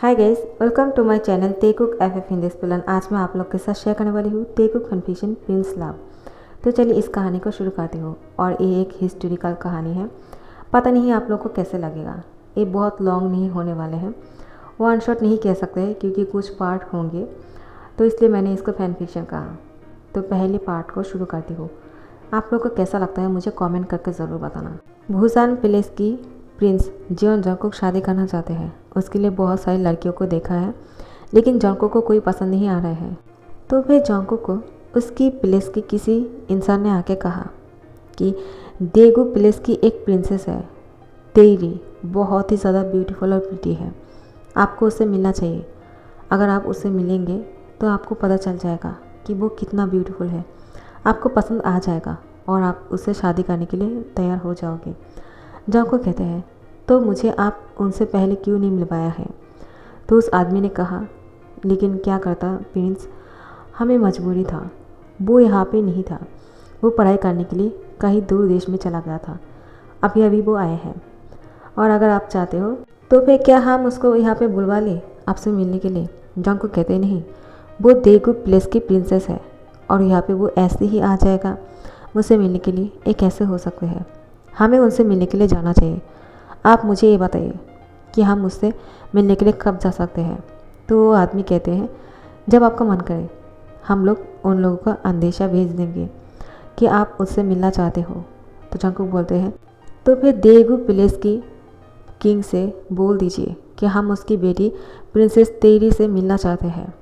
Hi guys, welcome to my channel तेकुक FF Hindi स्पेलन। आज मैं आप लोग के साथ शेयर करने वाली हूँ तेकुक कन्फ्यूजन प्रिंस लव। तो चलिए इस कहानी को शुरू करती हूँ। और ये एक हिस्टोरिकल कहानी है। पता नहीं आप लोग को कैसे लगेगा। ये बहुत लॉन्ग नहीं होने वाले हैं, वन शॉट नहीं कह सकते क्योंकि कुछ पार्ट होंगे, तो इसलिए मैंने इसको फैन फिक्शन कहा। तो पहले पार्ट को शुरू करती हूँ। आप लोग को कैसा लगता है मुझे कमेंट करके ज़रूर बताना। भूसान पैलेस की प्रिंस जियोन जंगकुक शादी करना चाहते हैं। उसके लिए बहुत सारी लड़कियों को देखा है, लेकिन जंगकुक को कोई पसंद नहीं आ रहा है। तो फिर जंगकुक को उसकी प्लेस के किसी इंसान ने आके कहा कि देगू प्लेस की एक प्रिंसेस है, तेरी, बहुत ही ज़्यादा ब्यूटीफुल और प्रिटी है, आपको उससे मिलना चाहिए। अगर आप उससे मिलेंगे तो आपको पता चल जाएगा कि वो कितना ब्यूटीफुल है, आपको पसंद आ जाएगा और आप उससे शादी करने के लिए तैयार हो जाओगे। जंगकुक कहते हैं तो मुझे आप उनसे पहले क्यों नहीं मिल पाया है। तो उस आदमी ने कहा, लेकिन क्या करता प्रिंस, हमें मजबूरी था, वो यहाँ पे नहीं था, वो पढ़ाई करने के लिए कहीं दूर देश में चला गया था, अभी अभी वो आए हैं। और अगर आप चाहते हो तो फिर क्या हम उसको यहाँ पे बुलवा लें आपसे मिलने के लिए। जंगकुक कहते नहीं, वो देगू प्लेस की प्रिंसेस है और यहाँ पे वो ऐसे ही आ जाएगा मुझसे मिलने के लिए। ये कैसे हो सकते हैं, हमें उनसे मिलने के लिए जाना चाहिए। आप मुझे ये बताइए कि हम उससे मिलने के लिए कब जा सकते हैं। तो वो आदमी कहते हैं, जब आपका मन करे, हम लोग उन लोगों का अंदेशा भेज देंगे कि आप उससे मिलना चाहते हो। तो जंगकुक बोलते हैं, तो फिर देगू प्लेस की किंग से बोल दीजिए कि हम उसकी बेटी प्रिंसेस तेरी से मिलना चाहते हैं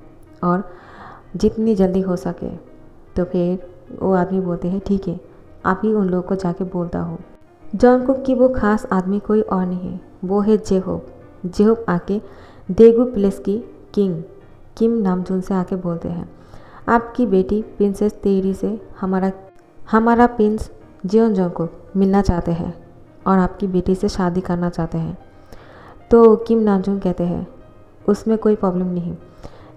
और जितनी जल्दी हो सके। तो फिर वो आदमी बोलते हैं, ठीक है, आप ही उन लोगों को जाके बोलता हूँ। जंगकुक की वो खास आदमी कोई और नहीं, वो है जेहोब। जेहोब आके देगू प्लेस की किंग किम नामजून से आके बोलते हैं, आपकी बेटी प्रिंसेस तेरी से हमारा प्रिंस जियोन जंगकुक मिलना चाहते हैं और आपकी बेटी से शादी करना चाहते हैं। तो किम नामजून कहते हैं, उसमें कोई प्रॉब्लम नहीं,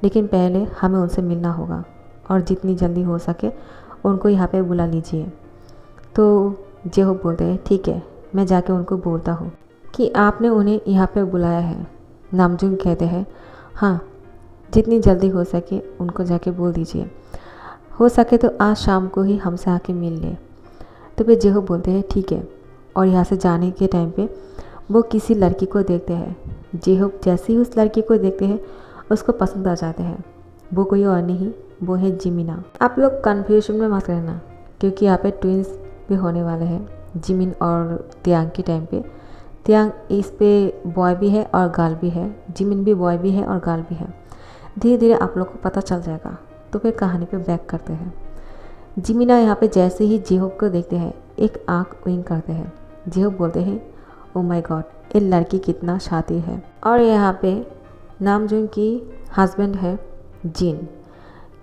लेकिन पहले हमें उनसे मिलना होगा और जितनी जल्दी हो सके उनको यहाँ पे बुला लीजिए। तो जेहोब बोलते हैं, ठीक है, मैं जाके उनको बोलता हूँ कि आपने उन्हें यहाँ पे बुलाया है। नामजून कहते हैं, हाँ, जितनी जल्दी हो सके उनको जाके बोल दीजिए, हो सके तो आज शाम को ही हमसे आके मिल ले। तो फिर जेहोब बोलते हैं, ठीक है। और यहाँ से जाने के टाइम पे वो किसी लड़की को देखते हैं। जेहोब जैसे ही उस लड़की को देखते हैं उसको पसंद आ जाते हैं। वो कोई और नहीं, वो है जिमिना। आप लोग कन्फ्यूजन में मत रहना क्योंकि यहाँ पे ट्विंस भी होने वाले हैं जिमिन और तियांग के टाइम पे। तियांग इस पे बॉय भी है और गर्ल भी है, जिमिन भी बॉय भी है और गर्ल भी है। धीरे धीरे आप लोग को पता चल जाएगा। तो फिर कहानी पे बैक करते हैं। जिमिना यहाँ पे जैसे ही जेहोब को देखते हैं एक आँख विंक करते हैं। जेहोब बोलते हैं, ओ माय गॉड, ये लड़की कितना शातिर है। और यहाँ पे नामजून की हस्बैंड है जिन,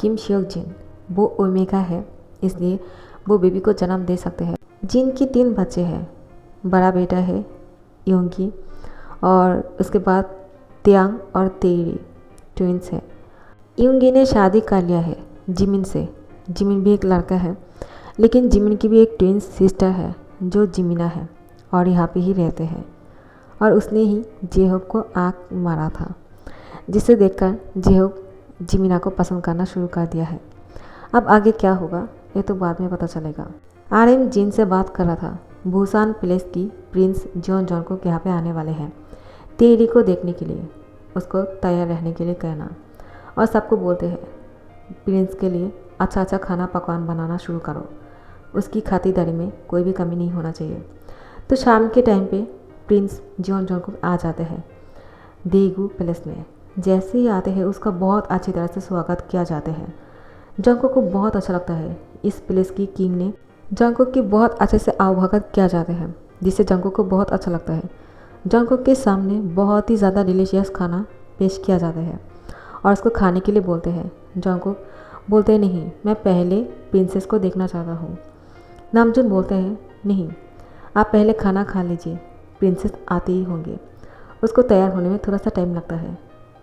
किम श्योक जिन। वो ओमेगा है, इसलिए वो बेबी को जन्म दे सकते हैं। जिन की 3 बच्चे हैं, बड़ा बेटा है योंगी और उसके बाद तियांग और तेरी ट्विंस है। योंगी ने शादी कर लिया है जिमिन से। जिमिन भी एक लड़का है, लेकिन जिमिन की भी एक ट्विंस सिस्टर है जो जिमिना है और यहाँ पे ही रहते हैं। और उसने ही जेहोब को आँख मारा था, जिसे देखकर जेहोब जिमिना को पसंद करना शुरू कर दिया है। अब आगे क्या होगा ये तो बाद में पता चलेगा। आर्यन जिन से बात कर रहा था। भूसान प्लेस की प्रिंस जियोन जंगकुक यहाँ पे आने वाले हैं तेरी को देखने के लिए, उसको तैयार रहने के लिए कहना। और सबको बोलते हैं, प्रिंस के लिए अच्छा अच्छा खाना पकवान बनाना शुरू करो, उसकी खातिरदारी में कोई भी कमी नहीं होना चाहिए। तो शाम के टाइम पे प्रिंस जियोन जंगकुक आ जाते हैं देगू प्लेस में। जैसे ही आते हैं उसका बहुत अच्छी तरह से स्वागत किया जाता है। जंगकुक को बहुत अच्छा लगता है। इस प्लेस की किंग ने जंगकुक की बहुत अच्छे से आवभगत किया जाता है, जिससे जंगकुक को बहुत अच्छा लगता है। जंगकुक के सामने बहुत ही ज़्यादा डिलीशियस खाना पेश किया जाता है और उसको खाने के लिए बोलते हैं। जंगकुक बोलते हैं, नहीं, मैं पहले प्रिंसेस को देखना चाहता हूँ। नामजून बोलते हैं, नहीं, आप पहले खाना खा लीजिए, प्रिंसेस आते ही होंगे, उसको तैयार होने में थोड़ा सा टाइम लगता है,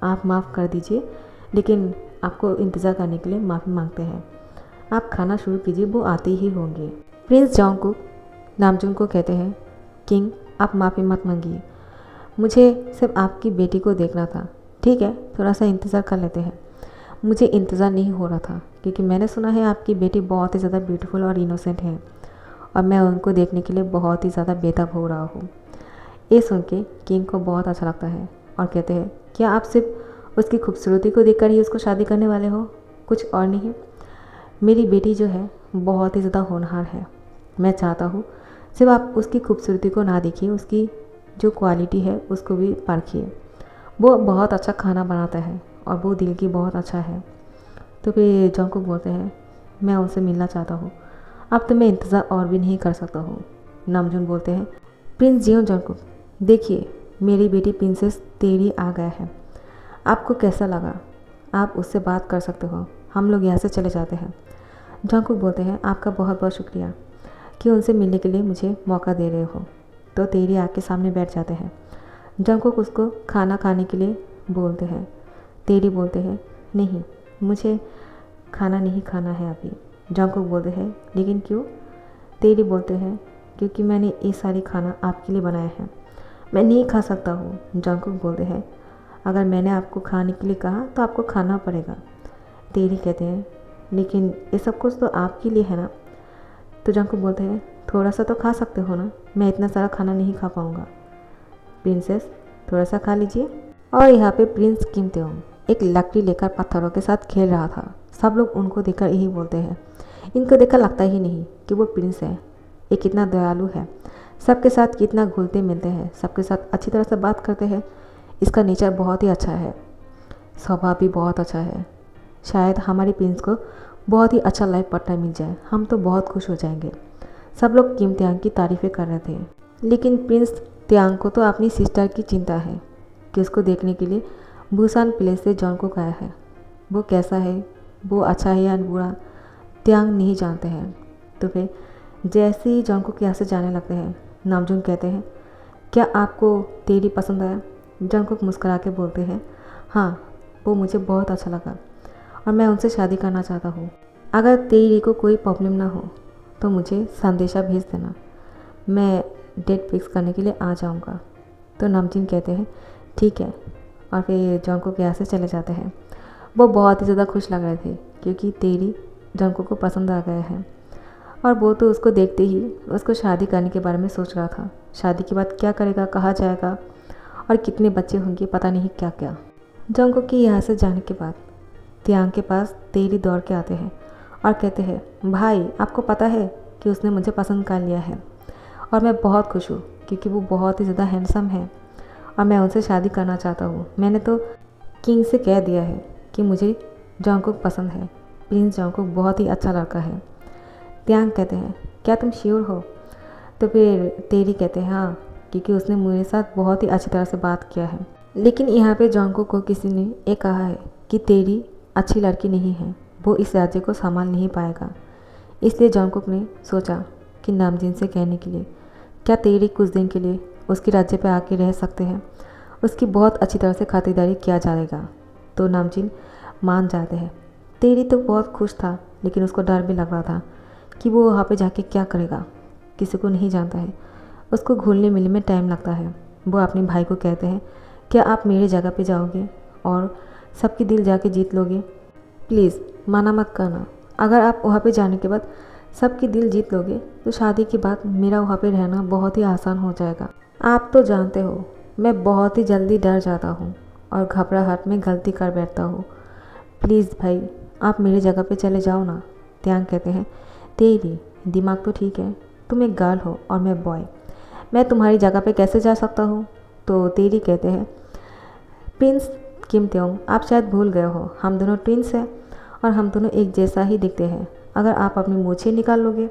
आप माफ़ कर दीजिए, लेकिन आपको इंतज़ार करने के लिए माफ़ी मांगते हैं, आप खाना शुरू कीजिए, वो आते ही होंगे। प्रिंस जंगकुक नामजून को कहते हैं, किंग, आप माफ़ी मत मांगिए, मुझे सिर्फ आपकी बेटी को देखना था, ठीक है, थोड़ा सा इंतज़ार कर लेते हैं। मुझे इंतज़ार नहीं हो रहा था क्योंकि मैंने सुना है आपकी बेटी बहुत ही ज़्यादा ब्यूटीफुल और इनोसेंट है और मैं उनको देखने के लिए बहुत ही ज़्यादा बेताब हो रहा हूँ। ये सुन के किंग को बहुत अच्छा लगता है और कहते हैं, क्या आप सिर्फ उसकी खूबसूरती को देखकर ही उसको शादी करने वाले हो, कुछ और नहीं? मेरी बेटी जो है बहुत ही ज़्यादा होनहार है। मैं चाहता हूँ सिर्फ आप उसकी खूबसूरती को ना देखिए, उसकी जो क्वालिटी है उसको भी परखिए। वो बहुत अच्छा खाना बनाता है और वो दिल की बहुत अच्छा है। तो फिर जंगकुक बोलते हैं, मैं उनसे मिलना चाहता हूँ, अब तो मैं इंतज़ार और भी नहीं कर सकता हूँ। नामजून बोलते हैं, प्रिंस जियोन जंगकुक, देखिए मेरी बेटी प्रिंसेस तेरी आ गया है, आपको कैसा लगा? आप उससे बात कर सकते हो, हम लोग यहाँ से चले जाते हैं। जंगकुक बोलते हैं, आपका बहुत बहुत शुक्रिया कि उनसे मिलने के लिए मुझे मौका दे रहे हो। तो तेरी आग के सामने बैठ जाते हैं। जंगकुक उसको खाना खाने के लिए बोलते हैं। तेरी बोलते हैं, नहीं मुझे खाना नहीं खाना है अभी। जंगकुक बोलते हैं, लेकिन क्यों? तेरी बोलते हैं, क्योंकि मैंने ये सारी खाना आपके लिए बनाया है, मैं नहीं खा सकता हूँ। जंगकुक बोलते हैं, अगर मैंने आपको खाने के लिए कहा तो आपको खाना पड़ेगा। तेरी कहते हैं, लेकिन ये सब कुछ तो आपके लिए है ना। तो जंगकुक बोलते हैं, थोड़ा सा तो खा सकते हो ना, मैं इतना सारा खाना नहीं खा पाऊँगा। प्रिंसेस थोड़ा सा खा लीजिए। और यहाँ पे प्रिंस किम तेओंग एक लकड़ी लेकर पत्थरों के साथ खेल रहा था। सब लोग उनको देखकर यही बोलते हैं, इनको देखकर लगता ही नहीं कि वो प्रिंस है, ये कितना दयालु है, सबके साथ कितना घुलते मिलते हैं, सबके साथ अच्छी तरह से बात करते हैं, इसका नेचर बहुत ही अच्छा है, स्वभाव भी बहुत अच्छा है। शायद हमारी प्रिंस को बहुत ही अच्छा लाइफ पार्टनर मिल जाए, हम तो बहुत खुश हो जाएंगे। सब लोग किम त्यांग की तारीफ़ें कर रहे थे, लेकिन प्रिंस त्यांग को तो अपनी सिस्टर की चिंता है कि उसको देखने के लिए बुसान प्लेस से जंगकुक आया है। वो कैसा है, वो अच्छा है या बुरा, त्यांग नहीं जानते हैं। तो फिर जैसे ही जंगकुक यहाँ से जाने लगते हैं, नामजून कहते हैं, क्या आपको तेरी पसंद आया? जंगकुक मुस्कुरा के बोलते हैं, हाँ वो मुझे बहुत अच्छा लगा और मैं उनसे शादी करना चाहता हूँ। अगर तेरी को कोई प्रॉब्लम ना हो तो मुझे संदेशा भेज देना, मैं डेट फिक्स करने के लिए आ जाऊँगा। तो नामजीन कहते हैं, ठीक है, और फिर जंगकुक यहाँ से चले जाते हैं। वो बहुत ही ज़्यादा खुश लग रहे थे क्योंकि तेरी जंगकुक को पसंद आ गया है और वो तो उसको देखते ही उसको शादी करने के बारे में सोच रहा था। शादी के बाद क्या करेगा, कहाँ जाएगा और कितने बच्चे होंगे, पता नहीं क्या क्या। जंगकुक के यहाँ से जाने के बाद त्यांग के पास तेरी दौड़ के आते हैं और कहते हैं, भाई आपको पता है कि उसने मुझे पसंद कर लिया है और मैं बहुत खुश हूँ क्योंकि वो बहुत ही ज़्यादा हैंडसम है और मैं उनसे शादी करना चाहता हूँ। मैंने तो किंग से कह दिया है कि मुझे जंगकुक पसंद है, प्रिंस जंगकुक बहुत ही अच्छा लड़का है। त्यांग कहते हैं, क्या तुम श्योर हो? तो फिर तेरी कहते हैं, हाँ क्योंकि उसने मेरे साथ बहुत ही अच्छी तरह से बात किया है। लेकिन यहाँ पे जंगकुक को किसी ने ये कहा है कि तेरी अच्छी लड़की नहीं है, वो इस राज्य को संभाल नहीं पाएगा। इसलिए जंगकुक ने सोचा कि नामजीन से कहने के लिए, क्या तेरी कुछ दिन के लिए उसके राज्य पे आके रह सकते हैं, उसकी बहुत अच्छी तरह से खातिरदारी किया जाएगा। तो नामजीन मान जाते हैं। तेरी तो बहुत खुश था, लेकिन उसको डर भी लग रहा था कि वो वहाँ पे जाके क्या करेगा, किसी को नहीं जानता है, उसको घुलने मिलने में टाइम लगता है। वो अपने भाई को कहते हैं, क्या आप मेरी जगह पे जाओगे और सबकी दिल जाके जीत लोगे? प्लीज़ मना मत करना, अगर आप वहाँ पे जाने के बाद सबकी दिल जीत लोगे तो शादी के बाद मेरा वहाँ पे रहना बहुत ही आसान हो जाएगा। आप तो जानते हो मैं बहुत ही जल्दी डर जाता हूँ और घबराहट में गलती कर बैठता हूँ। प्लीज़ भाई आप मेरी जगह पे चले जाओ ना। त्यांग कहते हैं, तेरी दिमाग तो ठीक है, तुम एक गर्ल हो और मैं बॉय, मैं तुम्हारी जगह पे कैसे जा सकता हूँ? तो तेरी कहते हैं, प्रिंस किम तेओंग आप शायद भूल गए हो, हम दोनों ट्विंस हैं और हम दोनों एक जैसा ही दिखते हैं। अगर आप अपनी मूछें निकाल लोगे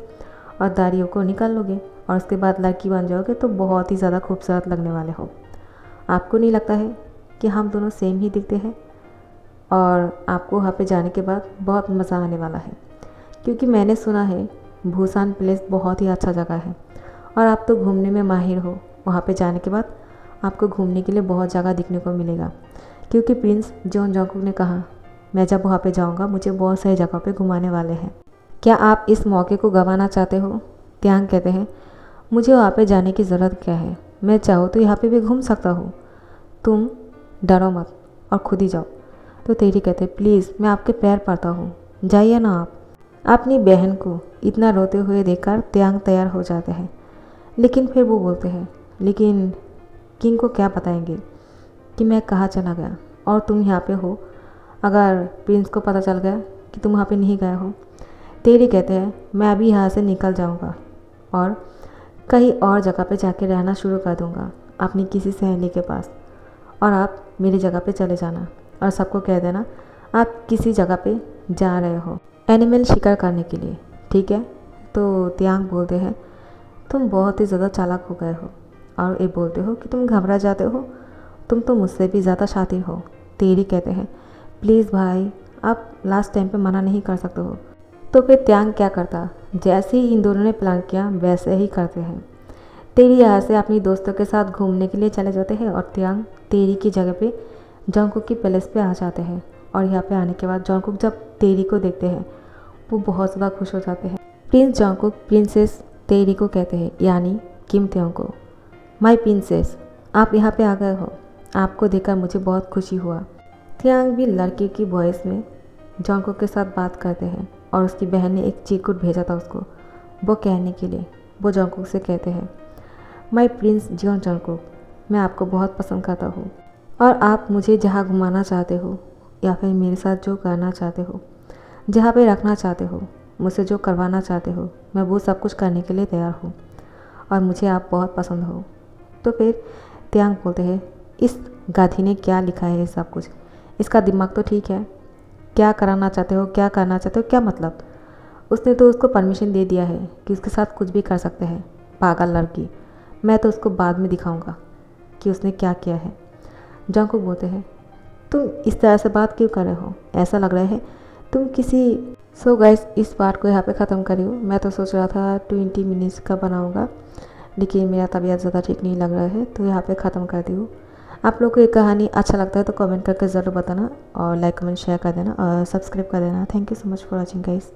और दाढ़ियों को निकाल लोगे और उसके बाद लड़की बन जाओगे तो बहुत ही ज़्यादा खूबसूरत लगने वाले हो। आपको नहीं लगता है कि हम दोनों सेम ही दिखते हैं? और आपको वहाँ पे जाने के बाद बहुत मज़ा आने वाला है क्योंकि मैंने सुना है बुसान प्लेस बहुत ही अच्छा जगह है और आप तो घूमने में माहिर हो। वहाँ पे जाने के बाद आपको घूमने के लिए बहुत जगह दिखने को मिलेगा क्योंकि प्रिंस जियोन जंगकुक ने कहा, मैं जब वहाँ पे जाऊँगा मुझे बहुत सारी जगह पे घुमाने वाले हैं, क्या आप इस मौके को गंवाना चाहते हो? त्यांग कहते हैं, मुझे वहाँ पे जाने की ज़रूरत क्या है, मैं चाहूँ तो यहाँ पे भी घूम सकता हूँ। तुम डरो मत, और खुद ही जाओ। तो तेरी कहते हैं प्लीज़ मैं आपके पैर पड़ता हूँ, जाइए ना आप। अपनी बहन को इतना रोते हुए देखकर त्यांग तैयार हो जाते हैं, लेकिन फिर वो बोलते हैं लेकिन किंग को क्या बताएंगे कि मैं कहाँ चला गया और तुम यहाँ पे हो, अगर प्रिंस को पता चल गया कि तुम वहाँ पे नहीं गए हो। तेरी कहते हैं मैं अभी यहाँ से निकल जाऊँगा और कहीं और जगह पे जाके रहना शुरू कर दूँगा अपनी किसी सहेली के पास, और आप मेरी जगह पे चले जाना और सबको कह देना आप किसी जगह पे जा रहे हो एनिमल शिकार करने के लिए, ठीक है। तो त्यांग बोलते हैं तुम बहुत ही ज़्यादा चालाक हो गए हो और ये बोलते हो कि तुम घबरा जाते हो, तुम तो मुझसे भी ज़्यादा शातिर हो। तेरी कहते हैं प्लीज़ भाई आप लास्ट टाइम पे मना नहीं कर सकते हो। तो फिर त्यांग क्या करता, जैसे ही इन दोनों ने प्लान किया वैसे ही करते हैं। तेरी यहाँ से अपनी दोस्तों के साथ घूमने के लिए चले जाते हैं और त्यांग तेरी की जगह पे जंगकुक की पैलेस पे आ जाते हैं। और यहाँ पे आने के बाद जंगकुक जब तेरी को देखते हैं वो बहुत ज़्यादा खुश हो जाते हैं। प्रिंस जंगकुक प्रिंसेस तेरी को कहते हैं, यानी किम तेओंग को, माय प्रिंसेस आप यहाँ पे आ गए हो, आपको देखकर मुझे बहुत खुशी हुआ। त्यांग भी लड़के की वॉइस में जंगकुक के साथ बात करते हैं और उसकी बहन ने एक चिरकुट भेजा था उसको वो कहने के लिए। वो जंगकुक से कहते हैं माय प्रिंस जियोन जंगकुक, मैं आपको बहुत पसंद करता हूँ और आप मुझे जहाँ घुमाना चाहते हो या फिर मेरे साथ जो करना चाहते हो, जहाँ पे रखना चाहते हो, मुझसे जो करवाना चाहते हो, मैं वो सब कुछ करने के लिए तैयार हूँ और मुझे आप बहुत पसंद हो। तो फिर त्यांग बोलते हैं इस गाधी ने क्या लिखा है ये सब कुछ, इसका दिमाग तो ठीक है, क्या कराना चाहते हो, क्या करना चाहते हो, क्या मतलब। उसने तो उसको परमिशन दे दिया है कि उसके साथ कुछ भी कर सकते हैं, पागल लड़की। मैं तो उसको बाद में दिखाऊंगा कि उसने क्या किया है। जंगकुक बोलते हैं तुम इस तरह से बात क्यों कर रहे हो, ऐसा लग रहा है तुम किसी। सो गाइस इस पार्ट को यहाँ पे ख़त्म करियो। मैं तो सोच रहा था 20 मिनट्स का बनाऊँगा, लेकिन मेरा तबीयत ज़्यादा ठीक नहीं लग रहा है तो यहाँ पे ख़त्म कर दी हूँ। आप लोग को ये कहानी अच्छा लगता है तो कमेंट करके ज़रूर बताना और लाइक कमेंट शेयर कर देना और सब्सक्राइब कर देना। Thank you so much for watching guys.